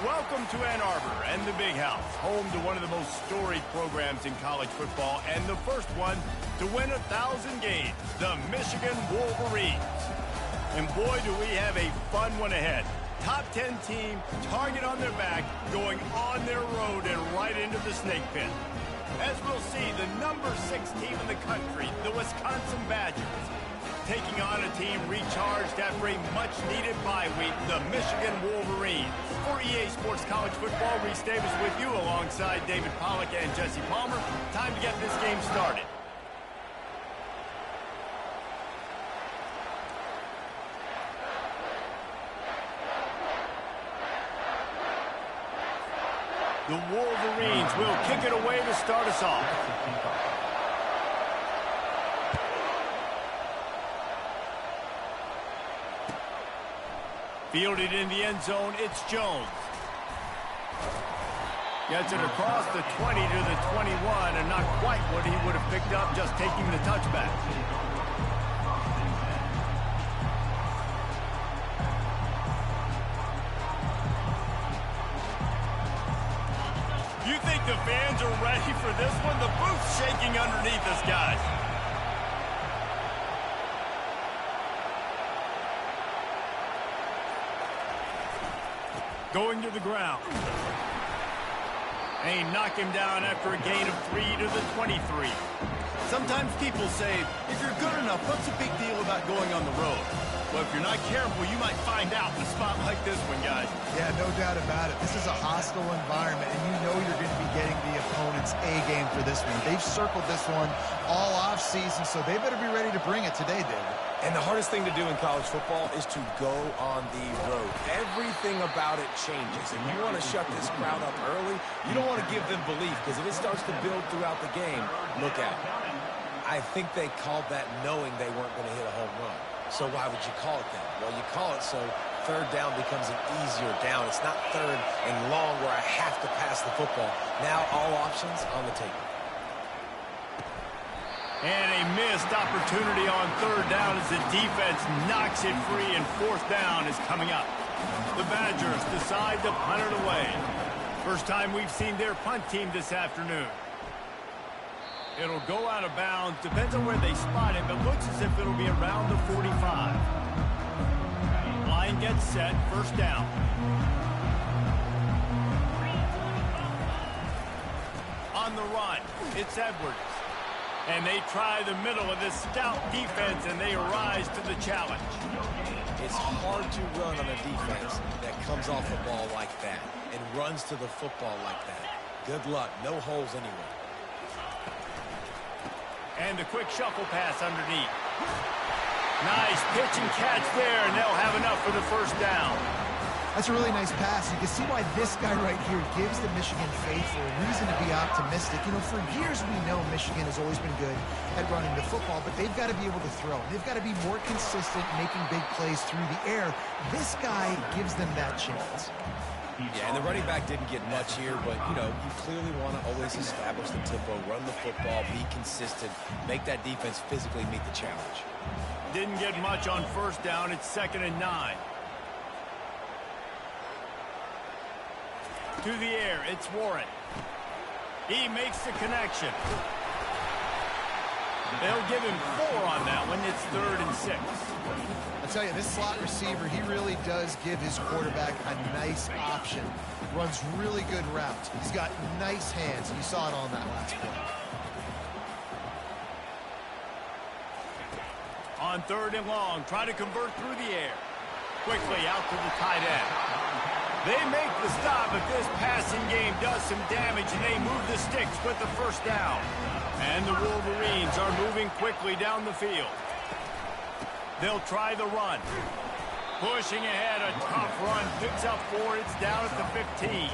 Welcome to Ann Arbor and the Big House, home to one of the most storied programs in college football and the first one to win 1,000 games, the Michigan Wolverines. And boy, do we have a fun one ahead. Top 10 team, target on their back, going on their road and right into the snake pit. As we'll see, the number 6 team in the country, the Wisconsin Badgers, taking on a team recharged after a much-needed bye week, the Michigan Wolverines. For EA Sports College Football, Reese Davis with you alongside David Pollack and Jesse Palmer. Time to get this game started. The Wolverines will kick it away to start us off. Fielded in the end zone, it's Jones. Gets it across the 20 to the 21, and not quite what he would have picked up just taking the touchback. You think the fans are ready for this one? The booth's shaking underneath us, guys. Going to the ground. And he knocked him down after a gain of 3 to the 23. Sometimes people say, if you're good enough, what's the big deal about going on the road? Well, if you're not careful, you might find out in a spot like this one, guys. Yeah, no doubt about it. This is a hostile environment, and you know you're going to be getting the opponent's A-game for this one. They've circled this one all off-season, so they better be ready to bring it today, David. And the hardest thing to do in college football is to go on the road. Everything about it changes. And you want to shut this crowd up early, you don't want to give them belief, because if it starts to build throughout the game, look out. I think they called that knowing they weren't going to hit a home run. So why would you call it that? Well, you call it so third down becomes an easier down. It's not third and long where I have to pass the football. Now all options on the table. And a missed opportunity on third down as the defense knocks it free, and fourth down is coming up. The Badgers decide to punt it away. First time we've seen their punt team this afternoon. It'll go out of bounds. Depends on where they spot it, but looks as if it'll be around the 45. Line gets set. First down. On the run, it's Edwards. And they try the middle of this stout defense, and they rise to the challenge. It's hard to run on a defense that comes off the ball like that and runs to the football like that. Good luck. No holes anywhere. And a quick shuffle pass underneath. Nice pitch and catch there, and they'll have enough for the first down. That's a really nice pass. You can see why this guy right here gives the Michigan faithful a reason to be optimistic. You know, for years we know Michigan has always been good at running the football, but they've got to be able to throw. They've got to be more consistent making big plays through the air. This guy gives them that chance. Yeah, and the running back didn't get much here, but, you know, you clearly want to always establish the tempo, run the football, be consistent, make that defense physically meet the challenge. Didn't get much on first down. It's 2nd and 9. To the air, it's Warren. He makes the connection. They'll give him 4 on that one. It's 3rd and 6. I tell you, this slot receiver, he really does give his quarterback a nice option. Runs really good routes. He's got nice hands. You saw it on that last play. On 3rd and long, try to convert through the air. Quickly out to the tight end. They make the stop, but this passing game does some damage, and they move the sticks with the first down. And the Wolverines are moving quickly down the field. They'll try the run. Pushing ahead, a tough run. Picks up 4. It's down at the 15.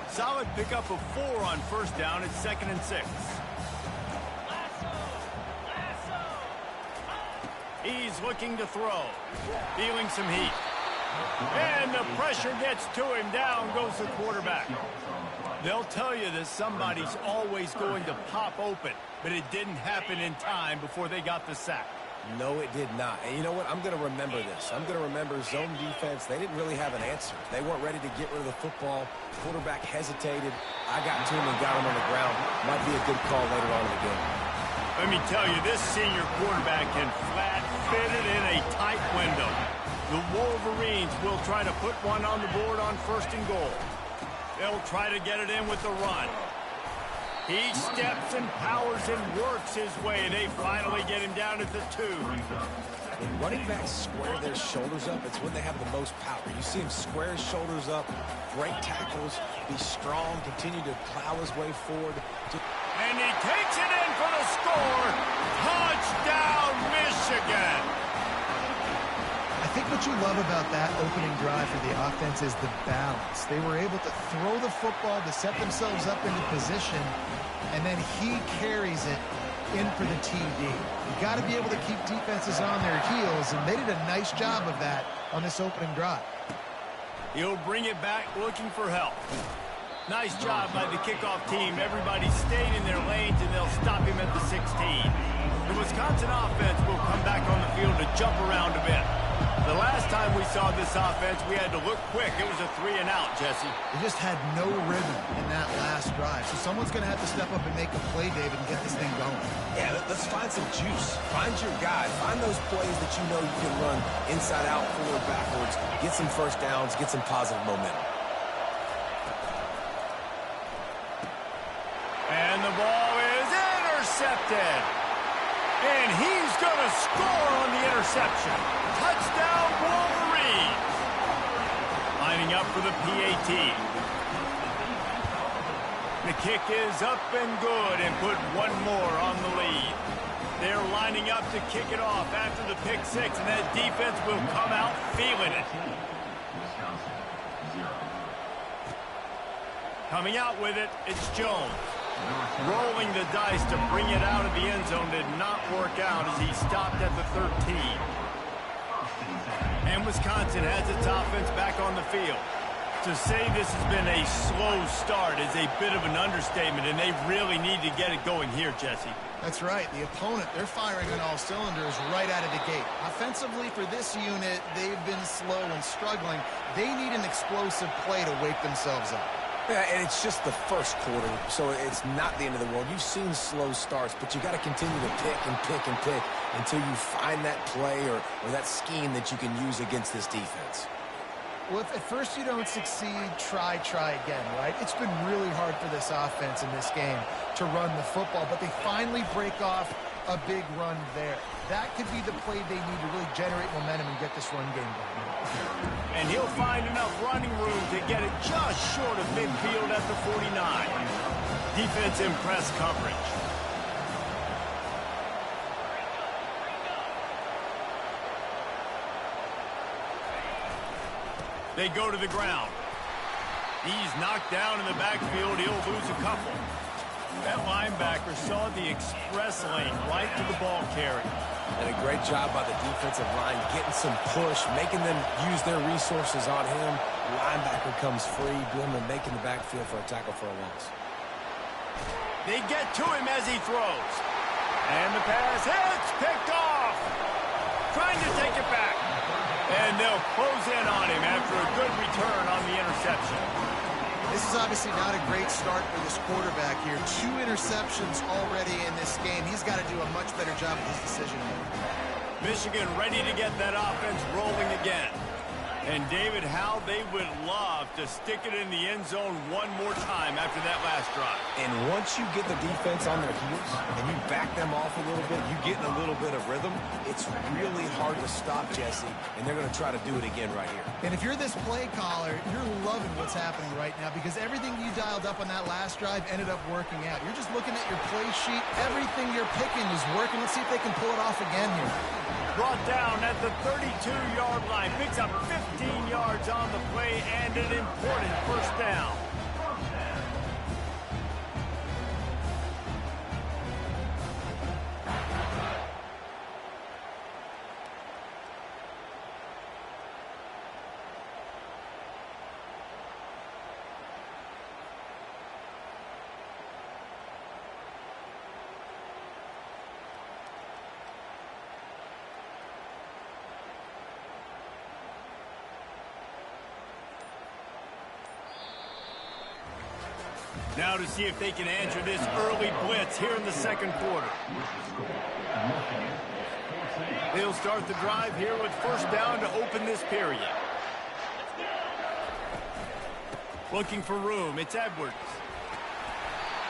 Solid pickup of 4 on first down. It's 2nd and 6. He's looking to throw. Feeling some heat. And the pressure gets to him. Down goes the quarterback. They'll tell you that somebody's always going to pop open, but it didn't happen in time before they got the sack. No, it did not. And you know what? I'm going to remember this. I'm going to remember zone defense. They didn't really have an answer. They weren't ready to get rid of the football. Quarterback hesitated. I got to him and got him on the ground. Might be a good call later on in the game. Let me tell you, this senior quarterback can flat fit it in a tight window. The Wolverines will try to put one on the board on 1st and goal. They'll try to get it in with the run. He steps and powers and works his way. They finally get him down at the 2. When running backs square their shoulders up, it's when they have the most power. You see him square his shoulders up, break tackles, be strong, continue to plow his way forward. And he takes it in for the score. Touchdown, Michigan. I think what you love about that opening drive for the offense is the balance. They were able to throw the football to set themselves up into position, and then he carries it in for the TD. You got to be able to keep defenses on their heels, and they did a nice job of that on this opening drive. He'll bring it back looking for help. Nice job by the kickoff team. Everybody stayed in their lanes, and they'll stop him at the 16. The Wisconsin offense will come back on the field to jump around a bit. The last time we saw this offense, we had to look quick. It was a 3-and-out, Jesse. They just had no rhythm in that last drive. So someone's going to have to step up and make a play, David, and get this thing going. Yeah, let's find some juice. Find your guy. Find those plays that you know you can run inside out, forward, backwards. Get some first downs. Get some positive momentum. And the ball is intercepted. And he's going to score on the interception. Touchdown, Wolverines. Lining up for the PAT. The kick is up and good and put one more on the lead. They're lining up to kick it off after the pick 6, and that defense will come out feeling it. Coming out with it, it's Jones. Rolling the dice to bring it out of the end zone did not work out as he stopped at the 13. And Wisconsin has its offense back on the field. To say this has been a slow start is a bit of an understatement, and they really need to get it going here, Jesse. That's right. The opponent, they're firing on all cylinders right out of the gate. Offensively, for this unit, they've been slow and struggling. They need an explosive play to wake themselves up. Yeah, and it's just the first quarter, so it's not the end of the world. You've seen slow starts, but you got to continue to pick and pick and pick until you find that play or that scheme that you can use against this defense. Well, if at first you don't succeed, try again, right? It's been really hard for this offense in this game to run the football, but they finally break off a big run there. That could be the play they need to really generate momentum and get this run game going. And he'll find enough running room to get it just short of midfield at the 49. Defense in press coverage. They go to the ground. He's knocked down in the backfield. He'll lose a couple. That linebacker saw the express lane right to the ball carrier. And a great job by the defensive line, getting some push, making them use their resources on him. Linebacker comes free, doing the making the backfield for a tackle for a loss. They get to him as he throws. And the pass hits, picked off. Trying to take it back. And they'll close in on him after a good return on the interception. This is obviously not a great start for this quarterback here. 2 interceptions already in this game. He's got to do a much better job of his decision-making. Michigan ready to get that offense rolling again. And, David, how they would love to stick it in the end zone one more time after that last drive. And once you get the defense on their heels and you back them off a little bit, you get in a little bit of rhythm, it's really hard to stop, Jesse, and they're going to try to do it again right here. And if you're this play caller, you're loving what's happening right now because everything you dialed up on that last drive ended up working out. You're just looking at your play sheet. Everything you're picking is working. Let's see if they can pull it off again here. Brought down at the 32-yard line. Picks up 15 yards on the play and an important first down. Now to see if they can answer this early blitz here in the second quarter. They'll start the drive here with first down to open this period. Looking for room. It's Edwards.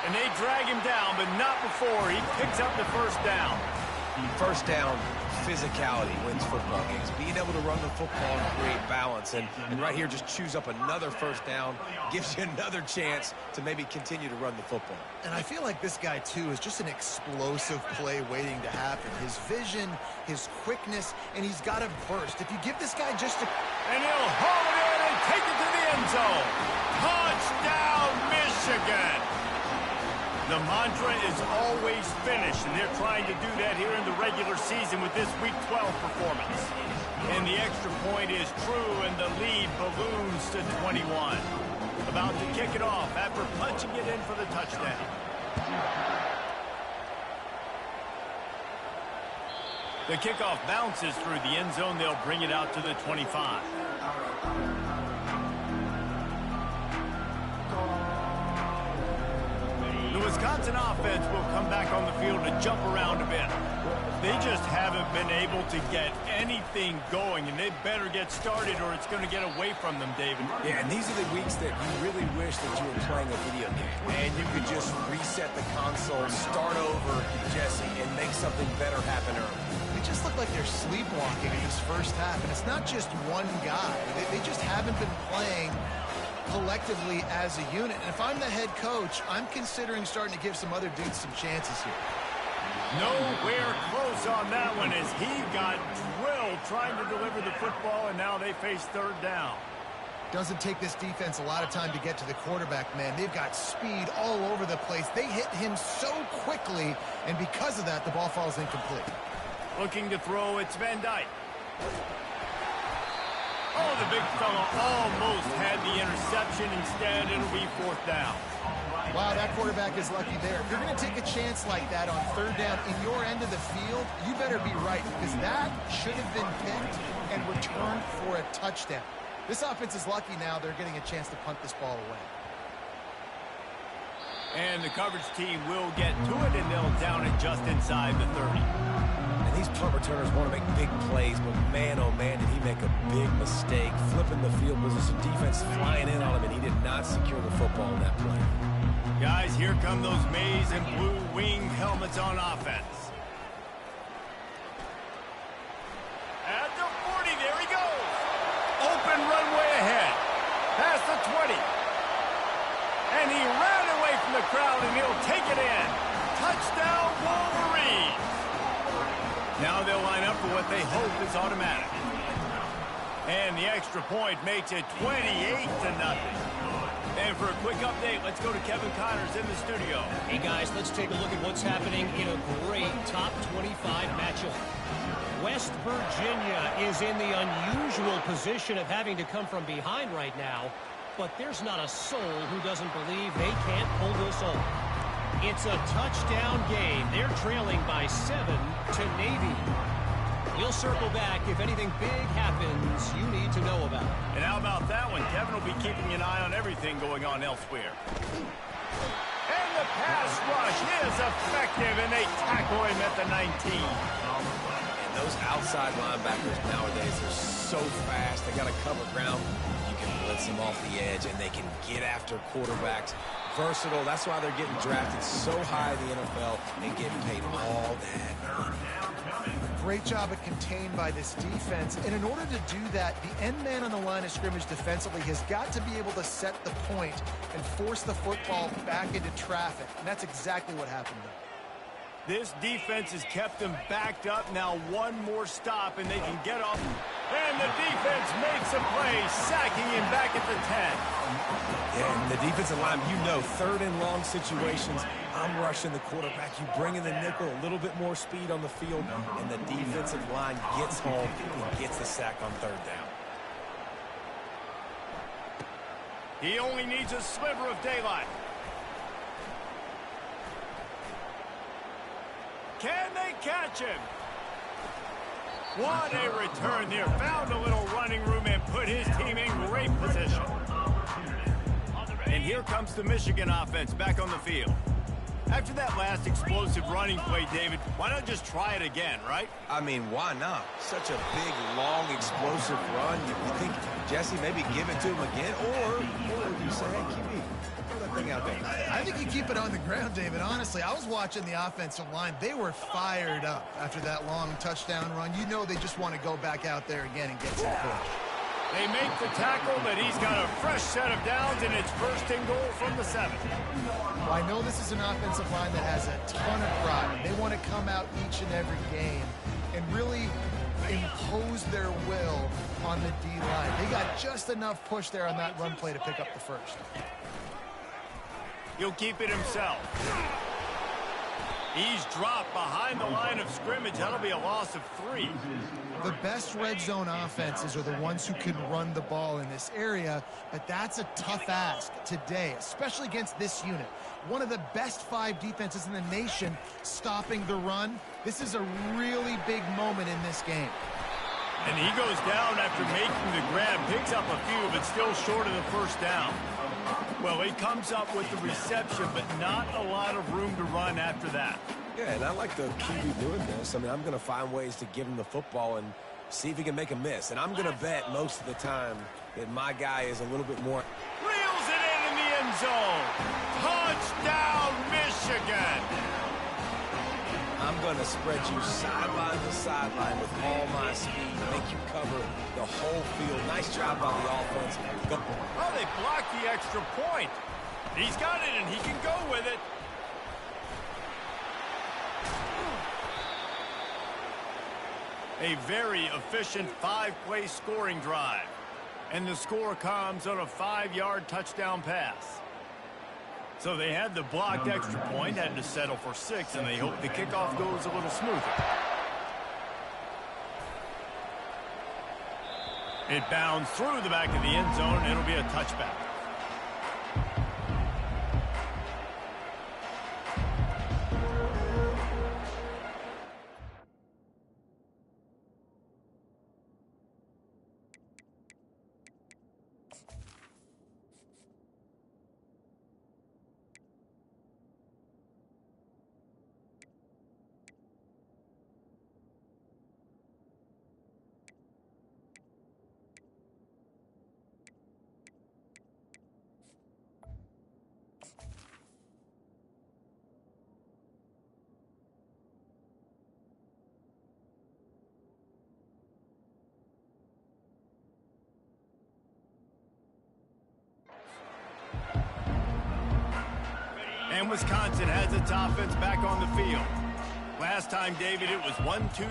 And they drag him down, but not before he picks up the first down. First down, physicality wins football games. Being able to run the football and create balance. And right here, just choose up another first down, gives you another chance to maybe continue to run the football. And I feel like this guy, too, is just an explosive play waiting to happen. His vision, his quickness, and he's got a burst. If you give this guy just a... And he'll haul it in and take it to the end zone. Touchdown, Michigan! The mantra is always finish, and they're trying to do that here in the regular season with this Week 12 performance. And the extra point is true, and the lead balloons to 21. About to kick it off after punching it in for the touchdown. The kickoff bounces through the end zone. They'll bring it out to the 25. The Wisconsin offense will come back on the field to jump around a bit. They just haven't been able to get anything going, and they better get started or it's going to get away from them, David. Yeah, and these are the weeks that you really wish that you were playing a video game. And you could just reset the console, start over, Jesse, and make something better happen early. They just look like they're sleepwalking in this first half, and it's not just one guy. They just haven't been playing collectively as a unit. And if I'm the head coach, I'm considering starting to give some other dudes some chances here. Nowhere close on that one as he got drilled trying to deliver the football, and now they face third down. Doesn't take this defense a lot of time to get to the quarterback, man. They've got speed all over the place. They hit him so quickly, and because of that, the ball falls incomplete. Looking to throw, it's Van Dyke. Oh, the big fella almost had the interception. Instead, it'll be fourth down. Wow, that quarterback is lucky there. If you're going to take a chance like that on third down in your end of the field, you better be right, because that should have been picked and returned for a touchdown. This offense is lucky now they're getting a chance to punt this ball away. And the coverage team will get to it, and they'll down it just inside the 30. And these punt returners want to make big plays, but man, oh man, did he make a big mistake. Flipping the field position, defense flying in on him, and he did not secure the football in that play. Guys, here come those maize and blue wing helmets on offense. At the 40, there he goes. Open runway ahead. Past the 20. And he ran away from the crowd, and he'll take it in. Touchdown, Wolverines. Now they'll line up for what they hope is automatic. And the extra point makes it 28-0. And for a quick update, let's go to Kevin Connors in the studio. Hey, guys, let's take a look at what's happening in a great top 25 matchup. West Virginia is in the unusual position of having to come from behind right now, but there's not a soul who doesn't believe they can't pull this off. It's a touchdown game. They're trailing by 7 to Navy. We'll circle back if anything big happens you need to know about. And how about that one? Kevin will be keeping an eye on everything going on elsewhere. And the pass rush is effective, and they tackle him at the 19. And those outside linebackers nowadays are so fast. They got to cover ground. You can blitz them off the edge, and they can get after quarterbacks. Versatile. That's why they're getting drafted so high in the NFL and getting paid all that money. Great job at contained by this defense. And in order to do that, the end man on the line of scrimmage defensively has got to be able to set the point and force the football back into traffic. And that's exactly what happened there. This defense has kept them backed up. Now one more stop, and they can get off. And the defense makes a play, sacking him back at the 10. Yeah, and the defensive line, you know, third and long situations, I'm rushing the quarterback. You bring in the nickel, a little bit more speed on the field, and the defensive line gets home and gets the sack on third down. He only needs a sliver of daylight. Can they catch him? What a return there. Found a little running room and put his team in great position. And here comes the Michigan offense back on the field. After that last explosive running play, David, why not just try it again, right? I mean, why not? Such a big, long, explosive run. You think, Jesse, maybe give it to him again? Or you say, hey, QB, throw that thing out there. I think you keep it on the ground, David. Honestly, I was watching the offensive line. They were fired up after that long touchdown run. You know they just want to go back out there again and get some push. They make the tackle, but he's got a fresh set of downs, and it's first and goal from the 7. Well, I know this is an offensive line that has a ton of pride. They want to come out each and every game and really impose their will on the D-line. They got just enough push there on that run play to pick up the first. He'll keep it himself. He's dropped behind the line of scrimmage. That'll be a loss of 3. The best red zone offenses are the ones who can run the ball in this area, but that's a tough ask today, especially against this unit. One of the best 5 defenses in the nation stopping the run. This is a really big moment in this game. And he goes down after making the grab, picks up a few, but still short of the first down. Well, he comes up with the reception, but not a lot of room to run after that. Yeah, and I like the QB doing this. I mean, I'm going to find ways to give him the football and see if he can make a miss. And I'm going to bet most of the time that my guy is a little bit more. Reels it in the end zone. Touchdown, Michigan. I'm going to spread you sideline to sideline with all my speed, make you cover the whole field. Nice job by the offense. Oh, they blocked the extra point. He's got it, and he can go with it. A very efficient 5-play scoring drive. And the score comes on a 5-yard touchdown pass. So they had the blocked extra point, had to settle for 6, and they hope the kickoff goes a little smoother. It bounds through the back of the end zone, and it'll be a touchback. And Wisconsin has its offense back on the field. Last time, David, it was 1-2-3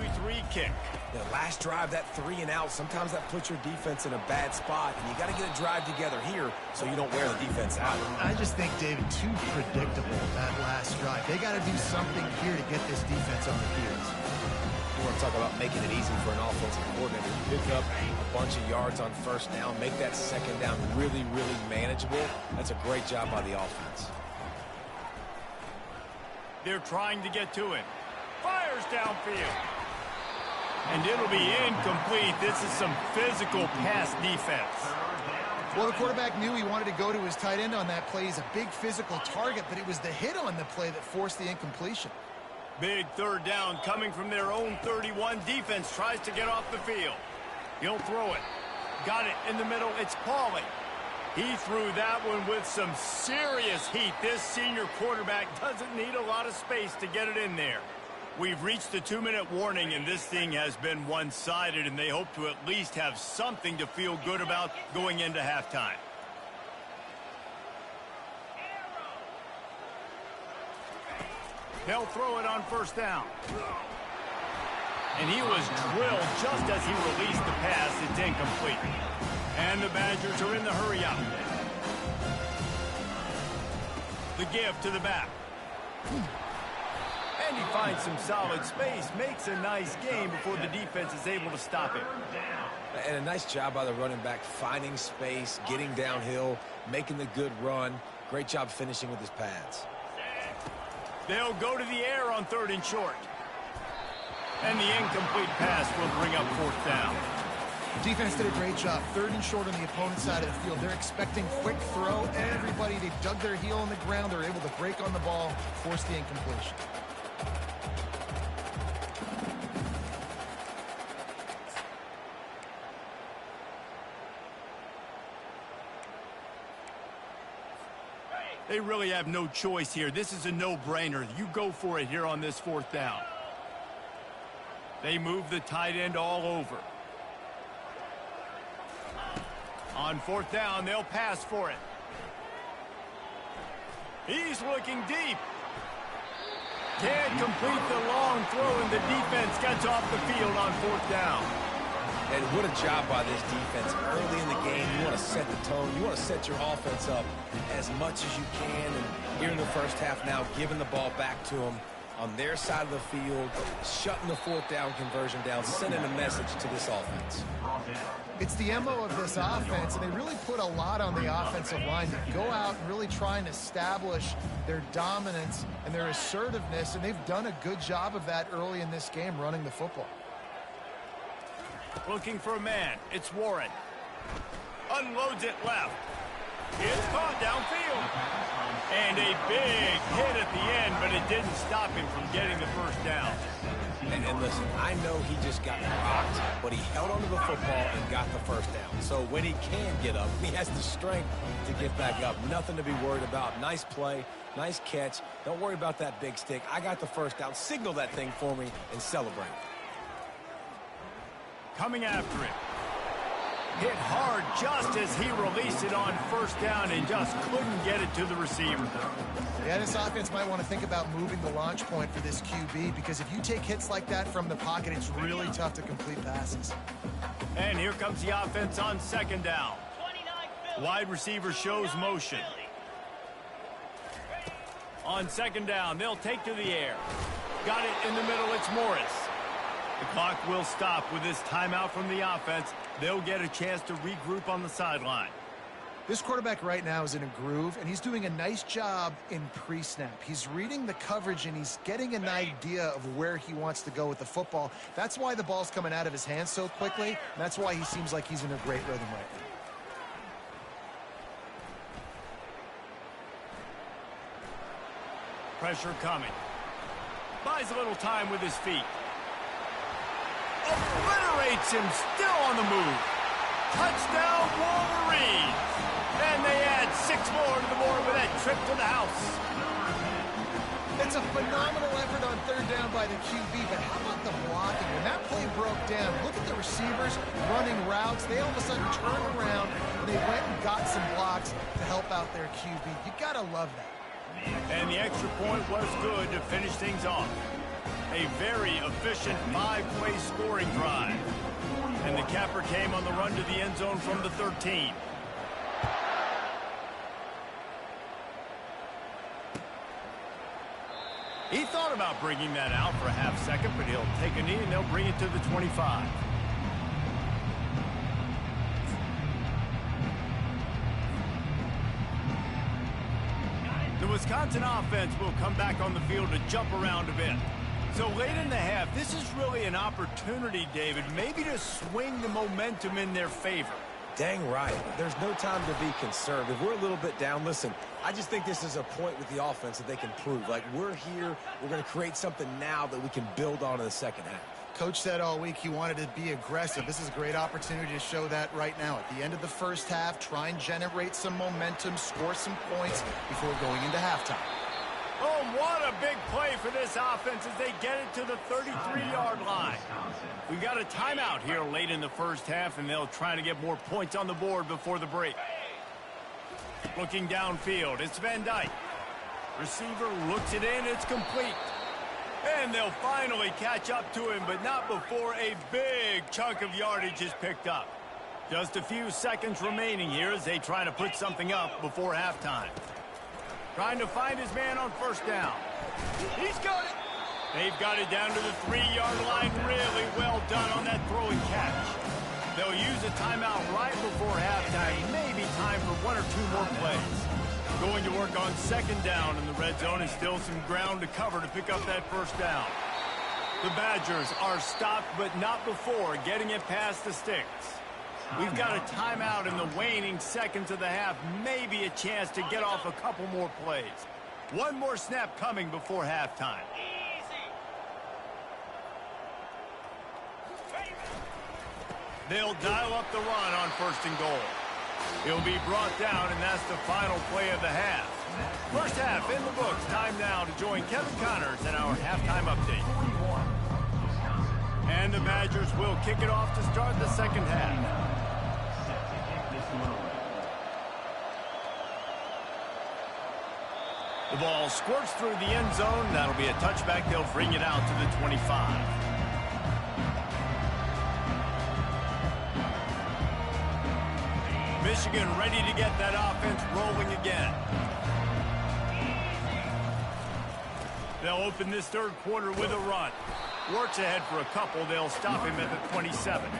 kick. The last drive, that 3 and out, sometimes that puts your defense in a bad spot, and you got to get a drive together here so you don't wear the defense out. I just think, David, too predictable, that last drive. They got to do something here to get this defense on the field. You want to talk about making it easy for an offensive coordinator. Pick up a bunch of yards on first down, make that second down really, really manageable. That's a great job by the offense. They're trying to get to him. Fires downfield. And it'll be incomplete. This is some physical pass defense. Well, the quarterback knew he wanted to go to his tight end on that play. He's a big physical target, but it was the hit on the play that forced the incompletion. Big third down coming from their own 31. Defense tries to get off the field. He'll throw it. Got it in the middle. It's Pauly. He threw that one with some serious heat. This senior quarterback doesn't need a lot of space to get it in there. We've reached the 2-minute warning, and this thing has been one-sided, and they hope to at least have something to feel good about going into halftime. They'll throw it on first down. And he was drilled just as he released the pass. It's incomplete. And the Badgers are in the hurry-up. The give to the back. And he finds some solid space, makes a nice gain before the defense is able to stop him. And a nice job by the running back, finding space, getting downhill, making the good run. Great job finishing with his pads. They'll go to the air on 3rd and short. And the incomplete pass will bring up 4th down. Defense did a great job. 3rd and short on the opponent's side of the field. They're expecting quick throw. Everybody, they dug their heel on the ground. They're able to break on the ball, force the incompletion. They really have no choice here. This is a no-brainer. You go for it here on this 4th down. They move the tight end all over. On 4th down, they'll pass for it. He's looking deep. Can't complete the long throw, and the defense gets off the field on 4th down. And what a job by this defense. Early in the game, you want to set the tone. You want to set your offense up as much as you can. And here in the first half now, giving the ball back to them on their side of the field, shutting the 4th down conversion down, sending a message to this offense. It's the MO of this offense, and they really put a lot on the offensive line to go out and really try and establish their dominance and their assertiveness, and they've done a good job of that early in this game, running the football. Looking for a man. It's Warren. Unloads it left. It's caught downfield. And a big hit at the end, but it didn't stop him from getting the 1st down. And listen, I know he just got rocked, but he held onto the football and got the 1st down. So when he can get up, he has the strength to get back up. Nothing to be worried about. Nice play, nice catch. Don't worry about that big stick. I got the 1st down. Signal that thing for me and celebrate. Coming after it. Hit hard just as he released it on 1st down and just couldn't get it to the receiver. Yeah, this offense might want to think about moving the launch point for this QB, because if you take hits like that from the pocket, it's really tough to complete passes. And here comes the offense on 2nd down. Wide receiver shows motion. On 2nd down, they'll take to the air. Got it in the middle, it's Morris. The clock will stop with this timeout from the offense. They'll get a chance to regroup on the sideline. This quarterback right now is in a groove, and he's doing a nice job in pre-snap. He's reading the coverage, and he's getting an idea of where he wants to go with the football. That's why the ball's coming out of his hands so quickly, and that's why he seems like he's in a great rhythm right now. Pressure coming. Buys a little time with his feet. Obliterates him, still on the move. Touchdown, Wolverines. And they add 6 more to the board with that trip to the house. It's a phenomenal effort on 3rd down by the QB, but how about the blocking? When that play broke down, look at the receivers running routes. They all of a sudden turned around, and they went and got some blocks to help out their QB. You got to love that. And the extra point was good to finish things off. A very efficient 5-play scoring drive. And the capper came on the run to the end zone from the 13. He thought about bringing that out for a half second, but he'll take a knee and they'll bring it to the 25. The Wisconsin offense will come back on the field to jump around a bit. So late in the half, this is really an opportunity, David, maybe to swing the momentum in their favor. Dang right. There's no time to be concerned. If we're a little bit down, listen, I just think this is a point with the offense that they can prove. Like, we're here, we're going to create something now that we can build on in the second half. Coach said all week he wanted to be aggressive. This is a great opportunity to show that right now. At the end of the first half, try and generate some momentum, score some points before going into halftime. Oh, what a big play for this offense as they get it to the 33-yard line. We've got a timeout here late in the first half, and they'll try to get more points on the board before the break. Looking downfield, it's Van Dyke. Receiver looks it in, it's complete. And they'll finally catch up to him, but not before a big chunk of yardage is picked up. Just a few seconds remaining here as they try to put something up before halftime. Trying to find his man on first down. He's got it. They've got it down to the 3-yard line. Really well done on that throw and catch. They'll use a timeout right before halftime. Maybe time for 1 or 2 more plays. Going to work on second down in the red zone, and still some ground to cover to pick up that first down. The Badgers are stopped, but not before getting it past the sticks. We've got a timeout in the waning seconds of the half. Maybe a chance to get off a couple more plays. One more snap coming before halftime. They'll dial up the run on 1st and goal. He'll be brought down, and that's the final play of the half. First half in the books. Time now to join Kevin Connors in our halftime update. And the Badgers will kick it off to start the second half. The ball squirts through the end zone. That'll be a touchback. They'll bring it out to the 25. Michigan ready to get that offense rolling again. They'll open this third quarter with a run. Works ahead for a couple. They'll stop him at the 27.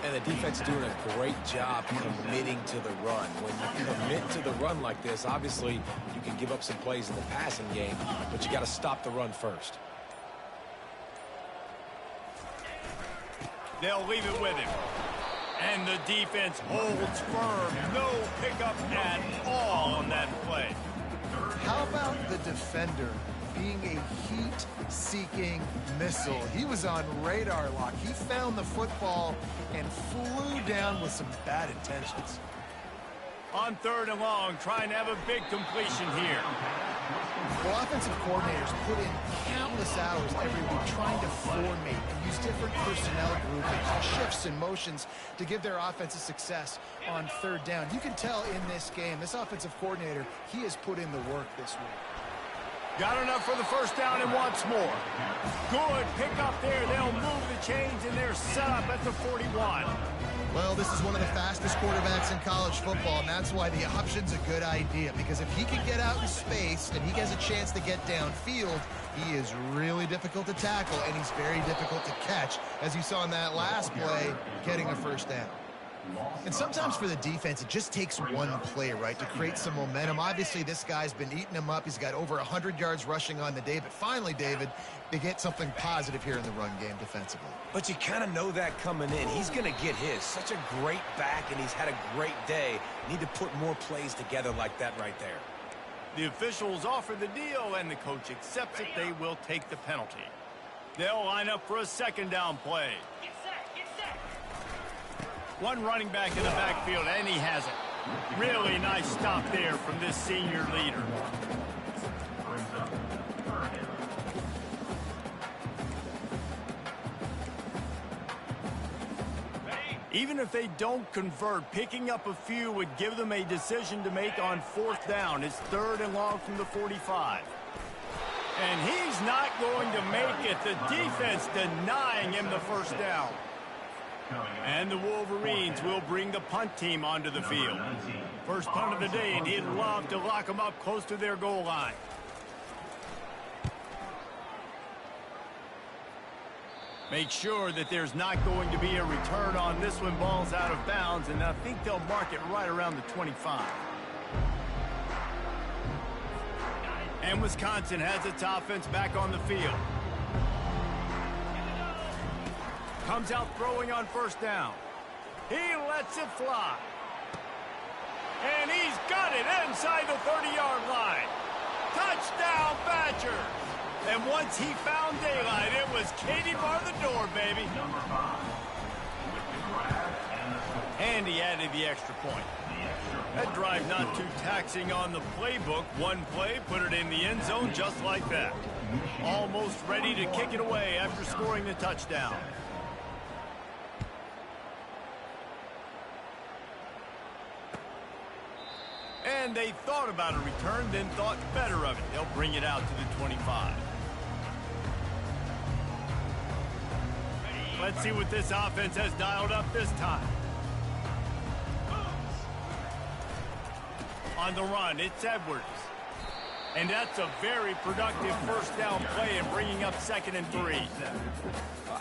And the defense doing a great job committing to the run. When you commit to the run like this, obviously you can give up some plays in the passing game, but you got to stop the run first. They'll leave it with him. And the defense holds firm. No pickup at all on that play. How about the defender being a heat-seeking missile? He was on radar lock. He found the football and flew down with some bad intentions. On 3rd and long, trying to have a big completion here. Well, offensive coordinators put in countless hours every week trying to formate and use different personnel groupings, shifts and motions to give their offense a success on 3rd down. You can tell in this game, this offensive coordinator, he has put in the work this week. Got enough for the first down and wants more. Good pick up there. They'll move the chains, and they're set up at the 41. Well, this is one of the fastest quarterbacks in college football, and that's why the option's a good idea, because if he can get out in space and he has a chance to get downfield, he is really difficult to tackle, and he's very difficult to catch, as you saw in that last play, getting a first down. And sometimes for the defense, it just takes one play, right, to create some momentum. Obviously, this guy's been eating him up. He's got over 100 yards rushing on the day. But finally, David, they get something positive here in the run game defensively. But you kind of know that coming in. He's going to get his. Such a great back, and he's had a great day. Need to put more plays together like that right there. The officials offer the deal, and the coach accepts it. They will take the penalty. They'll line up for a 2nd down play. One running back in the backfield, and he has it. Really nice stop there from this senior leader. Even if they don't convert, picking up a few would give them a decision to make on 4th down. It's 3rd and long from the 45. And he's not going to make it. The defense denying him the first down. And the Wolverines will bring the punt team onto the field. First punt of the day, and he'd love to lock them up close to their goal line. Make sure that there's not going to be a return on this one. Ball's out of bounds, and I think they'll mark it right around the 25. And Wisconsin has its offense back on the field. Comes out throwing on 1st down. He lets it fly. And he's got it inside the 30-yard line. Touchdown, Badgers. And once he found daylight, it was Katie bar the door, baby. And he added the extra point. That drive not too taxing on the playbook. One play, put it in the end zone just like that. Almost ready to kick it away after scoring the touchdown. And they thought about a return, then thought better of it. They'll bring it out to the 25. Let's see what this offense has dialed up this time. On the run, it's Edwards. And that's a very productive first down play and bringing up 2nd and 3.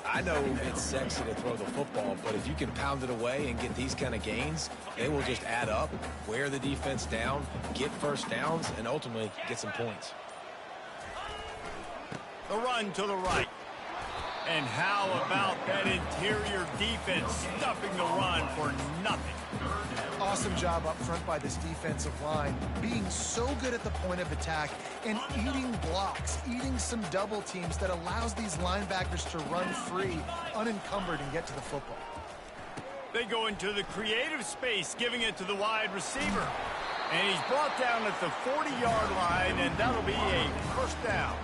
I know it's sexy to throw the football, but if you can pound it away and get these kind of gains, they will just add up, wear the defense down, get first downs, and ultimately get some points. The run to the right. And how about that interior defense stuffing the run for nothing? Awesome job up front by this defensive line, being so good at the point of attack and eating blocks, eating some double teams that allows these linebackers to run free, unencumbered, and get to the football. They go into the creative space, giving it to the wide receiver. And he's brought down at the 40-yard line, and that'll be a first down.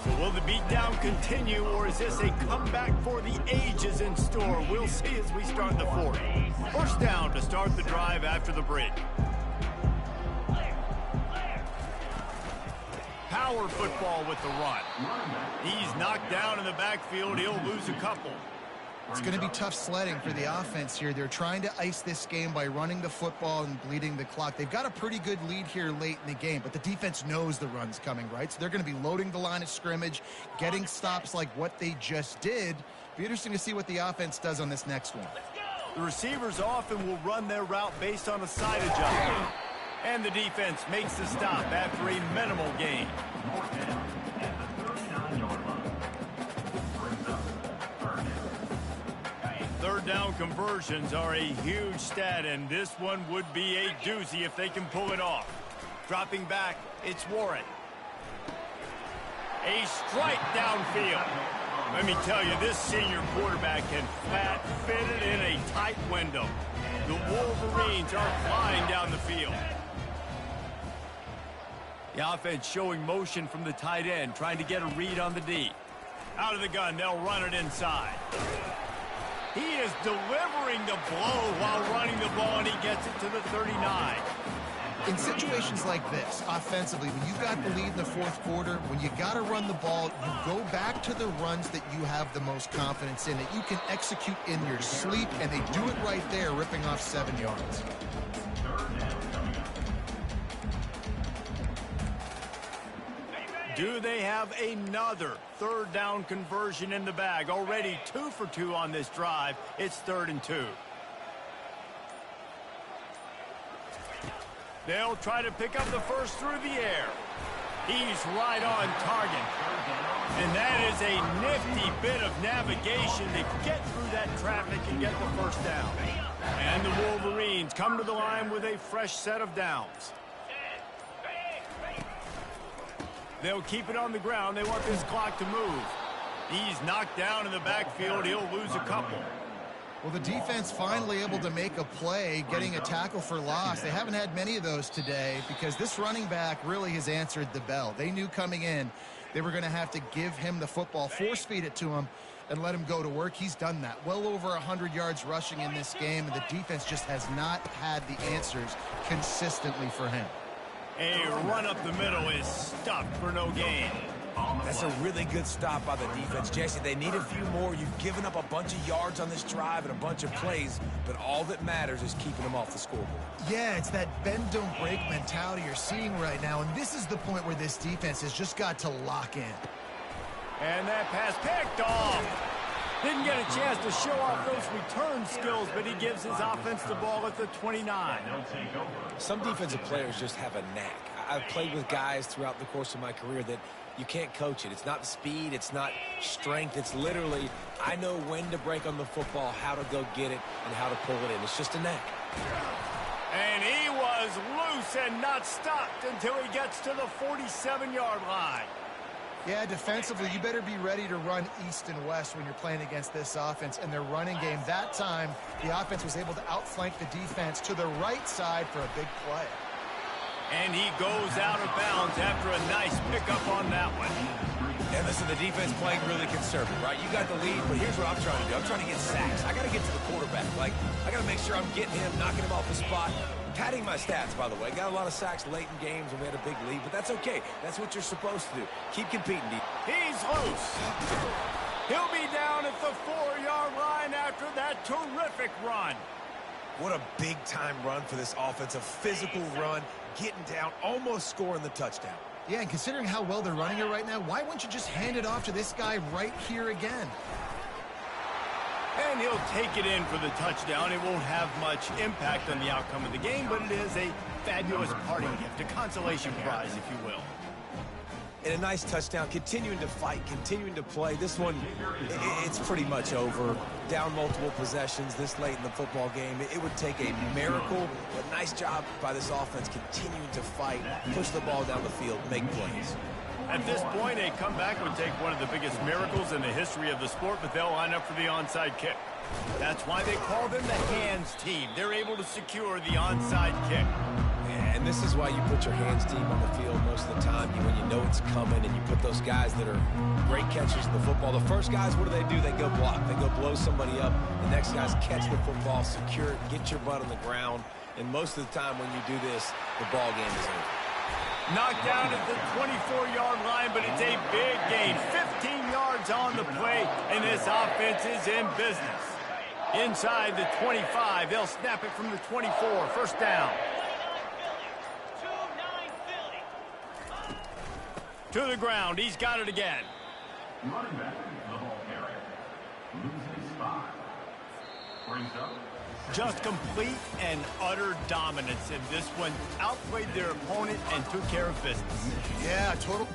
So will the beatdown continue, or is this a comeback for the ages in store? We'll see as we start the fourth. First down to start the drive after the break. Power football with the run. He's knocked down in the backfield. He'll lose a couple. It's going to be tough sledding for the offense here. They're trying to ice this game by running the football and bleeding the clock. They've got a pretty good lead here late in the game, but the defense knows the run's coming, right? So they're going to be loading the line of scrimmage, getting stops like what they just did. Be interesting to see what the offense does on this next one. The receivers often will run their route based on a side adjustment. And the defense makes the stop after a minimal gain. Third down conversions are a huge stat, and this one would be a doozy if they can pull it off. Dropping back, it's Warren. A strike downfield. Let me tell you, this senior quarterback can flat fit it in a tight window. The Wolverines are flying down the field. The offense showing motion from the tight end, trying to get a read on the D. Out of the gun, they'll run it inside. He is delivering the blow while running the ball, and he gets it to the 39. In situations like this, offensively, when you've got the lead in the fourth quarter, when you got to run the ball, you go back to the runs that you have the most confidence in, that you can execute in your sleep, and they do it right there, ripping off 7 yards. Do they have another third down conversion in the bag? Already 2 for 2 on this drive. It's 3rd and 2. They'll try to pick up the first through the air. He's right on target. And that is a nifty bit of navigation to get through that traffic and get the first down. And the Wolverines come to the line with a fresh set of downs. They'll keep it on the ground. They want this clock to move. He's knocked down in the backfield. He'll lose a couple. Well, the defense finally able to make a play, getting a tackle for loss. They haven't had many of those today because this running back really has answered the bell. They knew coming in they were going to have to give him the football, force feed it to him, and let him go to work. He's done that. Well over 100 yards rushing in this game, and the defense just has not had the answers consistently for him. A run up the middle is stuffed for no gain. That's a really good stop by the defense, Jesse. They need a few more. You've given up a bunch of yards on this drive and a bunch of plays, but all that matters is keeping them off the scoreboard. Yeah, it's that bend, don't break mentality you're seeing right now, and this is the point where this defense has just got to lock in. And that pass picked off. Didn't get a chance to show off those return skills, but he gives his offense the ball at the 29. Some defensive players just have a knack. I've played with guys throughout the course of my career that you can't coach it. It's not speed, it's not strength. It's literally, I know when to break on the football, how to go get it, and how to pull it in. It's just a knack. And he was loose and not stopped until he gets to the 47-yard line. Yeah, defensively, you better be ready to run east and west when you're playing against this offense and their running game. That time, the offense was able to outflank the defense to the right side for a big play. And he goes out of bounds after a nice pickup on that one. And listen, the defense playing really conservative, right? You got the lead, but here's what I'm trying to do. I'm trying to get sacks. I got to get to the quarterback. Like, I got to make sure I'm getting him, knocking him off the spot. Padding my stats, by the way. Got a lot of sacks late in games when we had a big lead, but that's okay. That's what you're supposed to do. Keep competing, D. He's loose. He'll be down at the 4-yard line after that terrific run. What a big-time run for this offense. A physical run, getting down, almost scoring the touchdown. Yeah, and considering how well they're running it right now, why wouldn't you just hand it off to this guy right here again? And he'll take it in for the touchdown. It won't have much impact on the outcome of the game, but it is a fabulous parting gift, a consolation prize, if you will. And a nice touchdown, continuing to fight, continuing to play. This one, it's pretty much over. Down multiple possessions this late in the football game. It would take a miracle, but nice job by this offense continuing to fight, push the ball down the field, make plays. At this point, a comeback would take one of the biggest miracles in the history of the sport, but they'll line up for the onside kick. That's why they call them the hands team. They're able to secure the onside kick. And this is why you put your hands team on the field most of the time when you know it's coming, and you put those guys that are great catchers of the football. The first guys, what do? They go block. They go blow somebody up. The next guys catch the football, secure it, get your butt on the ground. And most of the time when you do this, the ball game is over. Knocked down at the 24-yard line, but it's a big gain. 15 yards on the play, and this offense is in business. Inside the 25, they'll snap it from the 24. First down. To the ground. He's got it again. Running back, the ball carrier. Loses 5. Brings up. Just complete and utter dominance in this one. Outplayed their opponent and took care of business. Yeah, total